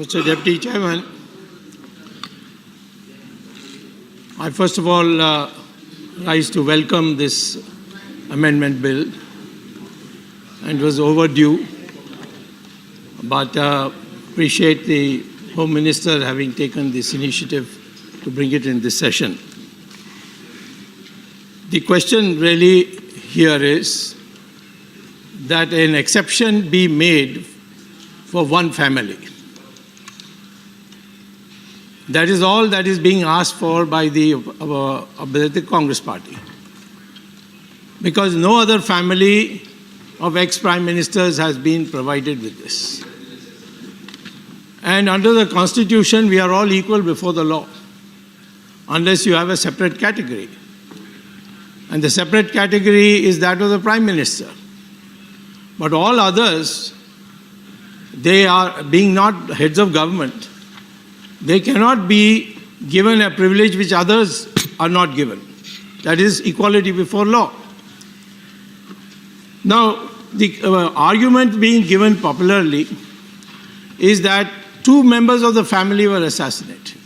Mr. Deputy Chairman, I first of all rise to welcome this amendment bill, and it was overdue, but appreciate the Home Minister having taken this initiative to bring it in this session. The question really here is that an exception be made for one family. That is all that is being asked for by the Congress party. Because no other family of ex-prime ministers has been provided with this. And under the Constitution, we are all equal before the law, unless you have a separate category. And the separate category is that of the Prime Minister. But all others, they are being not heads of government, they cannot be given a privilege which others are not given. That is equality before law. Now, the argument being given popularly is that 2 members of the family were assassinated.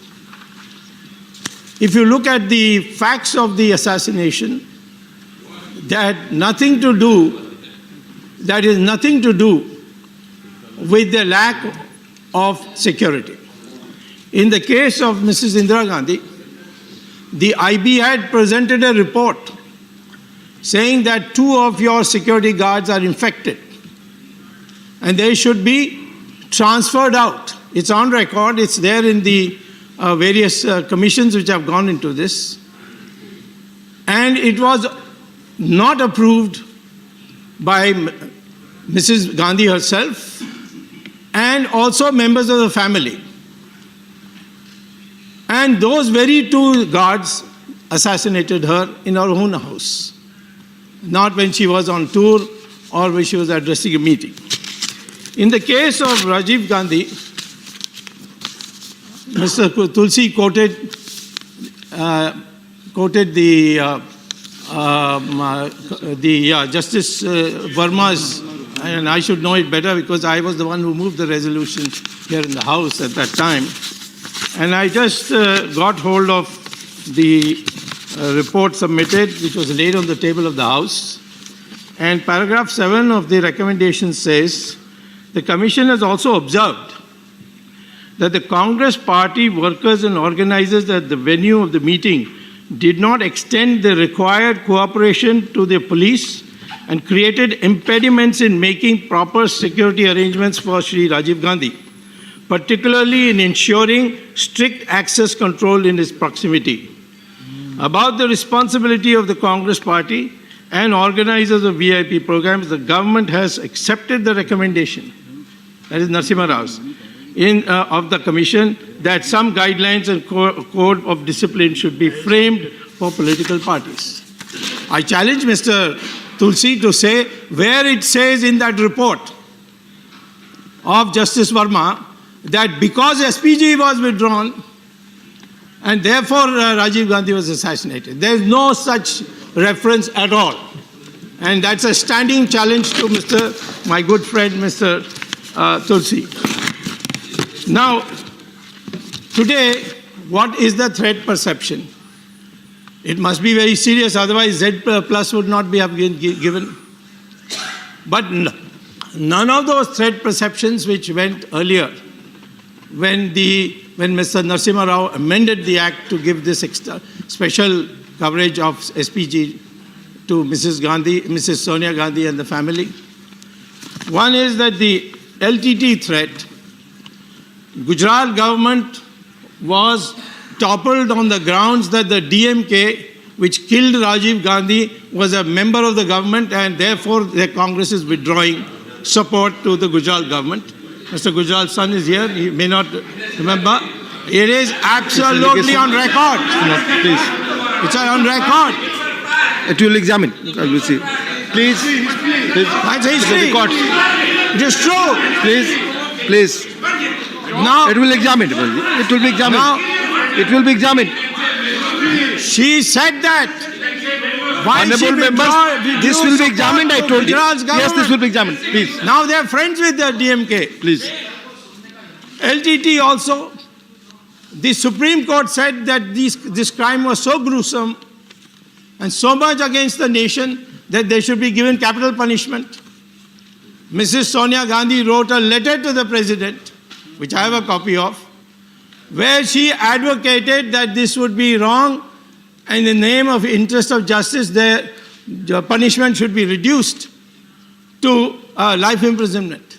If you look at the facts of the assassination, that is nothing to do with the lack of security. In the case of Mrs. Indira Gandhi, the IB had presented a report saying that 2 of your security guards are infected and they should be transferred out. It's on record, it's there in the various commissions which have gone into this. And it was not approved by Mrs. Gandhi herself and also members of the family. And those very 2 guards assassinated her in her own house, not when she was on tour or when she was addressing a meeting. In the case of Rajiv Gandhi, Mr. Tulsi quoted Justice Verma's, and I should know it better because I was the one who moved the resolution here in the House at that time. And I just got hold of the report submitted, which was laid on the table of the House. And paragraph 7 of the recommendation says, the Commission has also observed that the Congress party workers and organizers at the venue of the meeting did not extend the required cooperation to the police and created impediments in making proper security arrangements for Shri Rajiv Gandhi, particularly in ensuring strict access control in his proximity. About the responsibility of the Congress party and organizers of VIP programs, the government has accepted the recommendation, that is Narasimha Rao's, of the Commission, that some guidelines and code of discipline should be framed for political parties. I challenge Mr. Tulsi to say where it says in that report of Justice Verma that because SPG was withdrawn and therefore Rajiv Gandhi was assassinated. There is no such reference at all. And that's a standing challenge to my good friend, Mr. Tulsi. Now, today, what is the threat perception? It must be very serious, otherwise Z plus would not be given. But none of those threat perceptions which went earlier when Mr. Narasimha Rao amended the Act to give this special coverage of SPG to Mrs. Gandhi, Mrs. Sonia Gandhi and the family. One is that the LTT threat, Gujarat government was toppled on the grounds that the DMK, which killed Rajiv Gandhi, was a member of the government and therefore the Congress is withdrawing support to the Gujarat government. Mr. Gujal's son is here, he may not remember. It is absolutely on record. Please. It's on record. It will examine. I will see. Please. That's history. It is true. Please. Now, it will examine. It will be examined. Now, it will be examined. She said that. Why Honorable members, this will be examined, I told you. Yes, this will be examined. Please. Now they are friends with the DMK. Please. LTT also, the Supreme Court said that this crime was so gruesome and so much against the nation that they should be given capital punishment. Mrs. Sonia Gandhi wrote a letter to the president, which I have a copy of, where she advocated that this would be wrong and in the name of interest of justice, the punishment should be reduced to life imprisonment.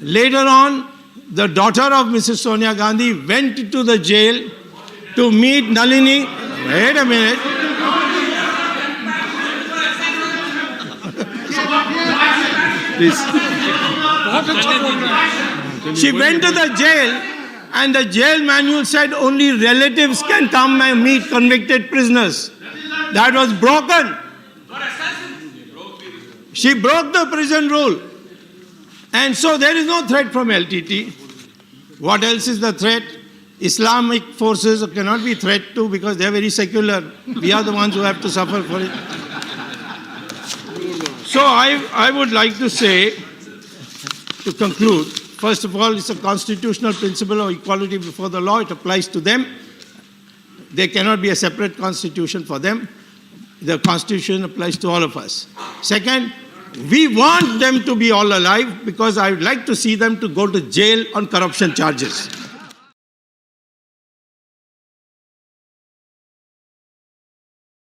Later on, the daughter of Mrs. Sonia Gandhi went to the jail to meet Nalini. Wait a minute. Please. She went to the jail and the jail manual said only relatives can come and meet convicted prisoners. That was broken. She broke the prison rule. And so there is no threat from LTT. What else is the threat? Islamic forces cannot be threat to because they are very secular. We are the ones who have to suffer for it. So I would like to say, to conclude, first of all, it's a constitutional principle of equality before the law. It applies to them. There cannot be a separate constitution for them. The constitution applies to all of us. Second, we want them to be all alive because I would like to see them to go to jail on corruption charges.